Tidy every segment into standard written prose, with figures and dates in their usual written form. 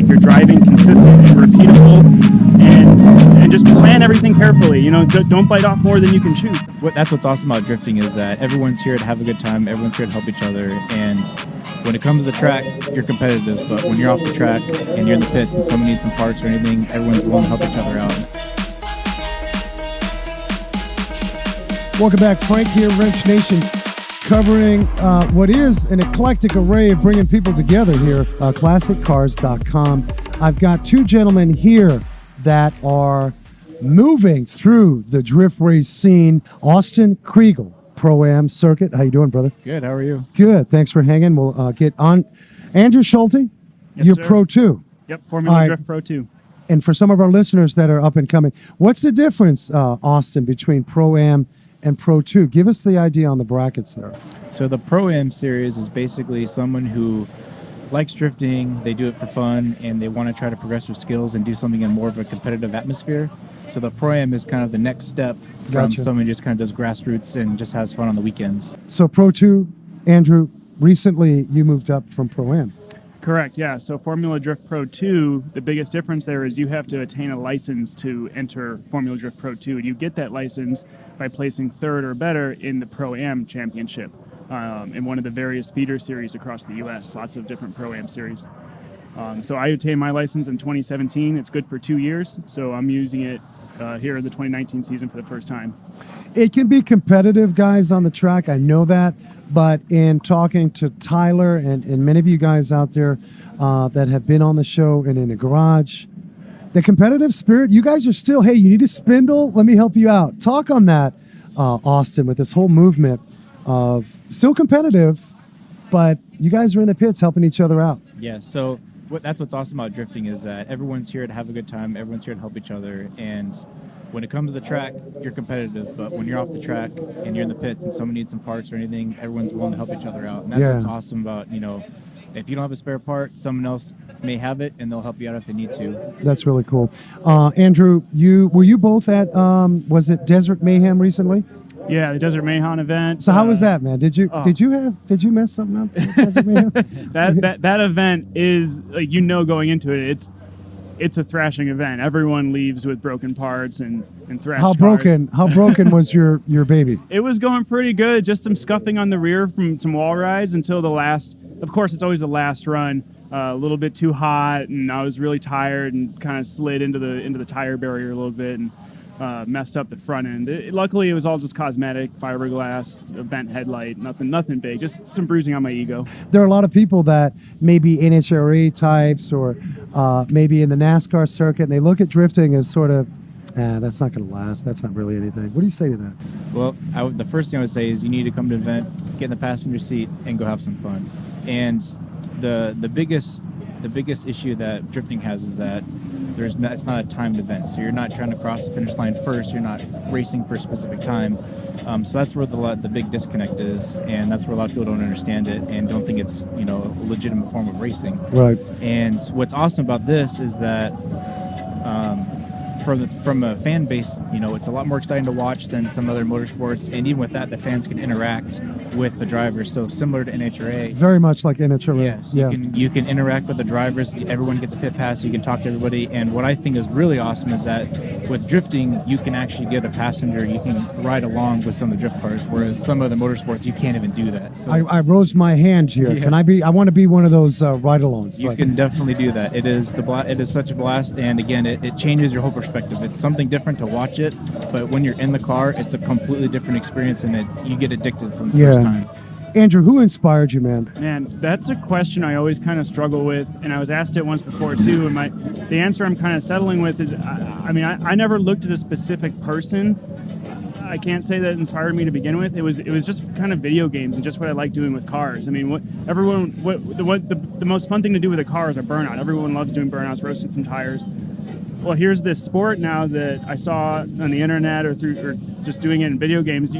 make your driving consistent and repeatable, and just plan everything carefully. You know, don't bite off more than you can chew. That's what's awesome about drifting is that everyone's here to have a good time. Everyone's here to help each other. And when it comes to the track, you're competitive. But when you're off the track and you're in the pits and someone needs some parts or anything, everyone's willing to help each other out. Welcome back, Frank here, Wrench Nation, covering what is an eclectic array of bringing people together here, ClassicCars.com. I've got two gentlemen here that are moving through the drift race scene. Austin Kregle, Pro-Am circuit. How you doing, brother? Good. How are you? Good. Thanks for hanging. We'll get on. Andrew Schulte, Yes, you're sir. Pro 2. Yep, Formula All right. Drift Pro 2. And for some of our listeners that are up and coming, what's the difference, Austin, between Pro-Am and Pro 2? Give us the idea on the brackets there. So the Pro-Am series is basically someone who likes drifting, they do it for fun, and they want to try to progress their skills and do something in more of a competitive atmosphere. So the Pro-Am is kind of the next step from Gotcha. someone who just kind of does grassroots and just has fun on the weekends. So Pro 2, Andrew, recently you moved up from Pro-Am. Correct, yeah. So Formula Drift Pro 2, the biggest difference there is you have to attain a license to enter Formula Drift Pro 2. And you get that license by placing third or better in the Pro-Am Championship in one of the various feeder series across the U.S., lots of different Pro-Am series. So I obtained my license in 2017. It's good for 2 years, so I'm using it here in the 2019 season for the first time. It can be competitive, guys, on the track. I know that. But in talking to Tyler and many of you guys out there that have been on the show and in the garage, the competitive spirit, you guys are still, hey, you need a spindle? Let me help you out. Talk on that, Austin, with this whole movement of still competitive, but you guys are in the pits helping each other out. Yeah, so that's what's awesome about drifting is that everyone's here to have a good time. Everyone's here to help each other. And when it comes to the track, you're competitive. But when you're off the track and you're in the pits and someone needs some parts or anything, everyone's willing to help each other out. And that's what's awesome about, you know, if you don't have a spare part, someone else may have it and they'll help you out if they need to. That's really cool. Andrew, were you both at, was it Desert Mayhem recently? Yeah, the Desert Mayhem event. So how was that, man? Did you mess something up? at Desert Mayhem? that event is, like, you know, going into it, it's a thrashing event. Everyone leaves with broken parts and thrashed How cars. broken was your baby? It was going pretty good. Just some scuffing on the rear from some wall rides until the last. Of course, it's always the last run. A little bit too hot, and I was really tired and kind of slid into the tire barrier a little bit and messed up the front end. Luckily, it was all just cosmetic, fiberglass, a bent headlight, nothing big, just some bruising on my ego. There are a lot of people that may be NHRA types or maybe in the NASCAR circuit, and they look at drifting as sort of, that's not going to last. That's not really anything. What do you say to that? Well, the first thing I would say is you need to come to an event, get in the passenger seat, and go have some fun. And the biggest issue that drifting has is that it's not a timed event, so you're not trying to cross the finish line first. You're not racing for a specific time. So that's where the big disconnect is, and that's where a lot of people don't understand it and don't think it's, you know, a legitimate form of racing. Right. And what's awesome about this is that from a fan base, you know, it's a lot more exciting to watch than some other motorsports, and even with that, the fans can interact with the drivers. So similar to NHRA. Very much like NHRA. Yes, you can interact with the drivers. Everyone gets a pit pass. You can talk to everybody. And what I think is really awesome is that with drifting, you can actually get a passenger. You can ride along with some of the drift cars, whereas some other motorsports, you can't even do that. So I rose my hand here. Yeah. Can I be? I want to be one of those ride-alongs. you can definitely do that. It is such a blast, and again, it changes your whole perspective. It's something different to watch it, but when you're in the car, it's a completely different experience, and you get addicted from the first time. Andrew, who inspired you, man? Man, that's a question I always kind of struggle with, and I was asked it once before too. And the answer I'm kind of settling with is, I never looked at a specific person. I can't say that inspired me to begin with. It was just kind of video games and just what I like doing with cars. I mean, the most fun thing to do with a car is a burnout. Everyone loves doing burnouts, roasting some tires. Well, here's this sport now that I saw on the internet or just doing it in video games.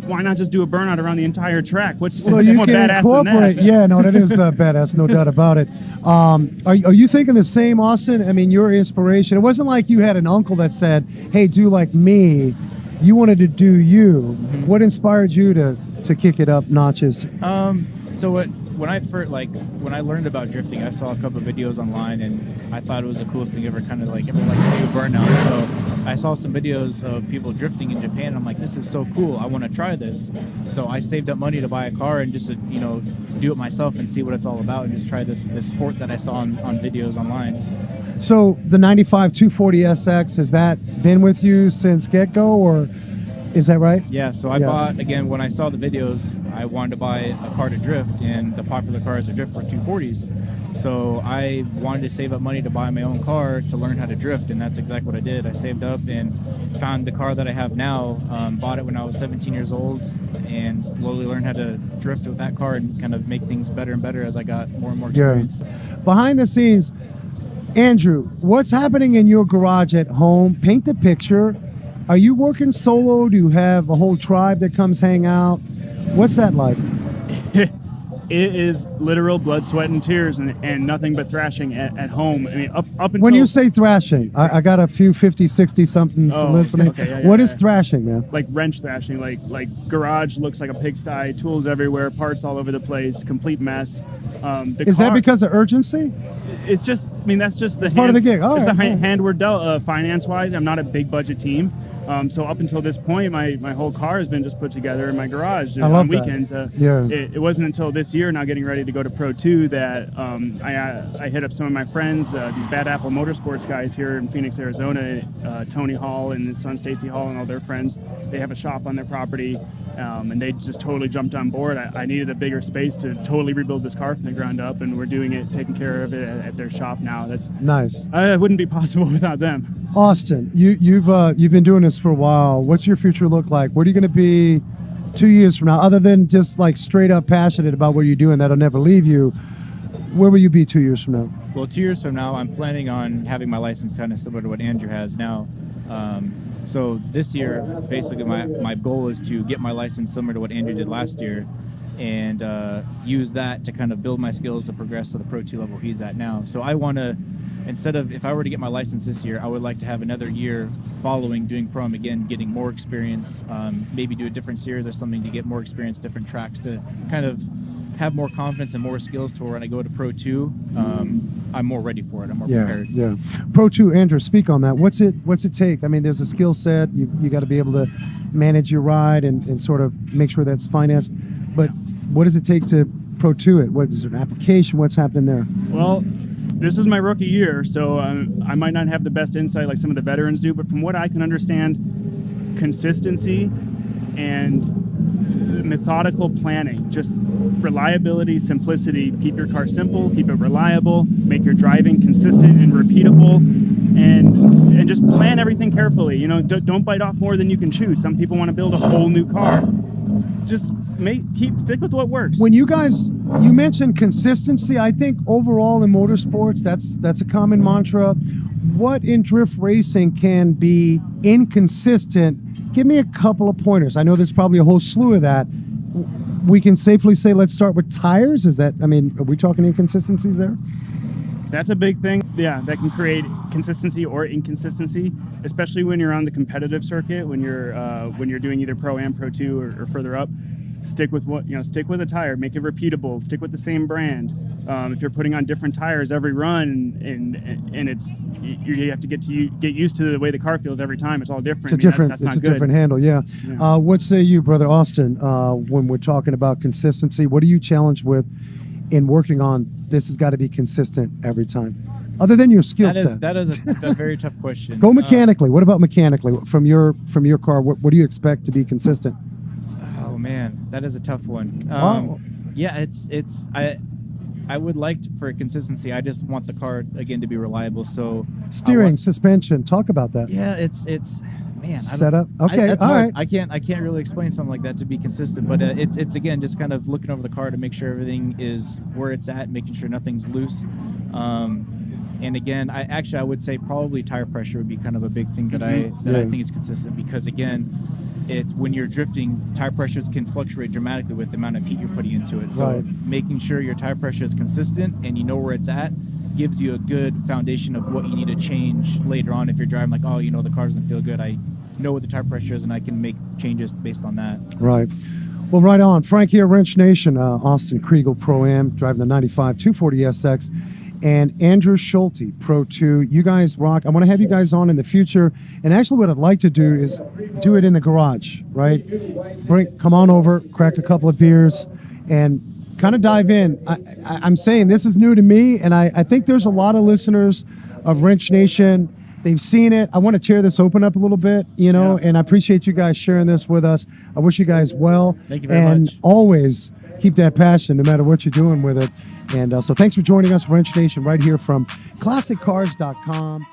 Why not just do a burnout around the entire track? What's so you more can badass incorporate. than that? Yeah, no, that is badass, no doubt about it. Are you thinking the same, Austin? I mean, your inspiration. It wasn't like you had an uncle that said, "Hey, do like me." You wanted to do you. Mm-hmm. What inspired you to kick it up notches? So when I learned about drifting, I saw a couple of videos online, and I thought it was the coolest thing ever. Kind of like everyone likes to do burnout, so I saw some videos of people drifting in Japan. And I'm like, this is so cool. I want to try this. So I saved up money to buy a car and just to, do it myself and see what it's all about, and just try this sport that I saw on videos online. So the 95 240 SX, has that been with you since get-go, or is that right? Yeah, so I bought, again, when I saw the videos, I wanted to buy a car to drift, and the popular cars to drift were 240s. So I wanted to save up money to buy my own car to learn how to drift, and that's exactly what I did. I saved up and found the car that I have now, bought it when I was 17 years old, and slowly learned how to drift with that car and kind of make things better and better as I got more and more experience. Yeah. Behind the scenes, Andrew, what's happening in your garage at home? Paint the picture. Are you working solo? Do you have a whole tribe that comes hang out? What's that like? It is literal blood, sweat, and tears, and nothing but thrashing at home. I mean, up until... When you say thrashing, I got a few 50, 60-somethings listening. Okay, What is thrashing, man? Like wrench thrashing, like garage looks like a pigsty, tools everywhere, parts all over the place, complete mess. Is that because of urgency? It's just, I mean, that's just the It's part of the gig. All it's right, the cool. hand we're dealt finance-wise. I'm not a big budget team. So up until this point, my whole car has been just put together in my garage I love on that. weekends. Yeah. It wasn't until this year, now getting ready to go to Pro 2, that I hit up some of my friends, these Bad Apple Motorsports guys here in Phoenix, Arizona, Tony Hall and his son Stacy Hall and all their friends. They have a shop on their property, and they just totally jumped on board. I needed a bigger space to totally rebuild this car from the ground up, and we're doing it, taking care of it at their shop now. That's Nice. it wouldn't be possible without them. Austin, you've been doing this for a while. What's your future look like? Where are you going to be 2 years from now? Other than just like straight up passionate about what you're doing, that'll never leave you. Where will you be 2 years from now? Well, 2 years from now, I'm planning on having my license kind of similar to what Andrew has now. So this year, basically, my goal is to get my license similar to what Andrew did last year, and use that to kind of build my skills to progress to the Pro 2 level he's at now. So I want to, if I were to get my license this year, I would like to have another year following doing Pro-Am again, getting more experience, maybe do a different series or something to get more experience, different tracks, to kind of have more confidence and more skills to where when I go to Pro 2, I'm more ready for it. I'm more prepared. Yeah. Pro 2, Andrew, speak on that. What's it take? I mean, there's a skill set. You got to be able to manage your ride and sort of make sure that's financed. But what does it take to Pro 2 it? What is it, an application? What's happening there? Well, this is my rookie year, so I might not have the best insight like some of the veterans do, but from what I can understand, consistency and methodical planning, just reliability, simplicity, keep your car simple, keep it reliable, make your driving consistent and repeatable, and just plan everything carefully. Don't bite off more than you can chew. Some people want to build a whole new car. Just stick with what works. When you mentioned consistency, I think overall in motorsports, that's a common mantra. What in drift racing can be inconsistent? Give me a couple of pointers. I know there's probably a whole slew of that. We can safely say, let's start with tires. Are we talking inconsistencies there? That's a big thing. Yeah, that can create consistency or inconsistency, especially when you're on the competitive circuit, when you're doing either Pro-Am, Pro 2, or further up. Stick with stick with a tire, make it repeatable, stick with the same brand. If you're putting on different tires every run, and you have to get used to the way the car feels every time. It's all different. That's not good. Different handle. Yeah. What say you, brother Austin? When we're talking about consistency, what are you challenged with in working on this? Has got to be consistent every time, other than your skill set. That is a very tough question. Go mechanically. What about mechanically from your car? What do you expect to be consistent? Oh man, that is a tough one. Yeah, I would like for consistency. I just want the car again to be reliable. So steering, suspension. Talk about that. Yeah, it's man. Setup. Okay, that's all hard. right. I can't really explain something like that to be consistent. But it's again just kind of looking over the car to make sure everything is where it's at, making sure nothing's loose. And again, I would say probably tire pressure would be kind of a big thing that I think is consistent, because again, it's when you're drifting, tire pressures can fluctuate dramatically with the amount of heat you're putting into it. So making sure your tire pressure is consistent and you know where it's at gives you a good foundation of what you need to change later on if you're driving like, the car doesn't feel good. I know what the tire pressure is and I can make changes based on that. Right. Well, right on. Frank here, Wrench Nation, Austin Kregle Pro-Am, driving the 95 240SX, and Andrew Schulte Pro 2. You guys rock. I want to have you guys on in the future. And actually what I'd like to do is do it in the garage, right? Come on over, crack a couple of beers, and kind of dive in. I'm saying this is new to me, and I think there's a lot of listeners of Wrench Nation. They've seen it. I want to tear this open up a little bit, and I appreciate you guys sharing this with us. I wish you guys well. Thank you very much. And always keep that passion no matter what you're doing with it. And so thanks for joining us, Wrench Nation, right here from ClassicCars.com.